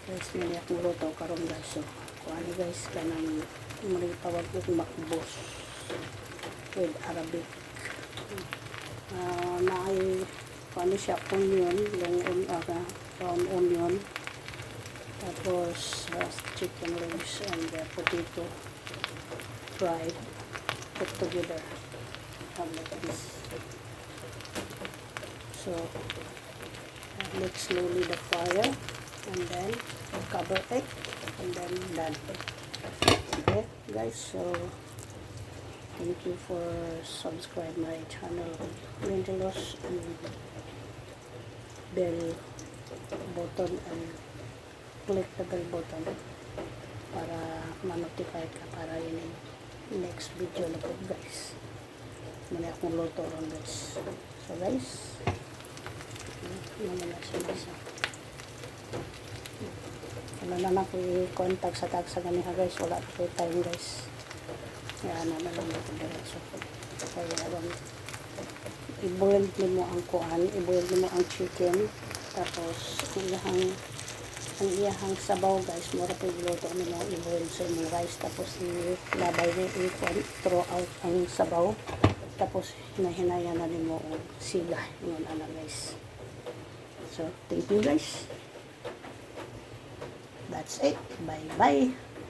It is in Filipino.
Guys, may akong luto karon guys. So, kung ano guys, kanang tawag ko makbos with Arabic. Naay kung ano siya, onion, round onion, tapos chicken legs and potato fried, put together like this. So let slowly the fire and then cover it and then done. Okay guys, so thank you for subscribe my channel Mendelos and bell button and click the bell button para ma-notify ka para yun yung next video na po guys. Muna akong luto ron guys. So guys, muna siya isa. Wala naman ko i-contact sa tag sa ganiha guys. Wala ko time guys. Yan na lang ito diretso. Kaya i-boil mo ang kuan, i-boil mo ang chicken, tapos ang iyahang sabaw guys, mura po iluto mo i-boil sa imong rice, tapos ilabay mo throw out ang sabaw, tapos hinahinaya na nimo og sila yun ana guys. So thank you guys, that's it, bye bye.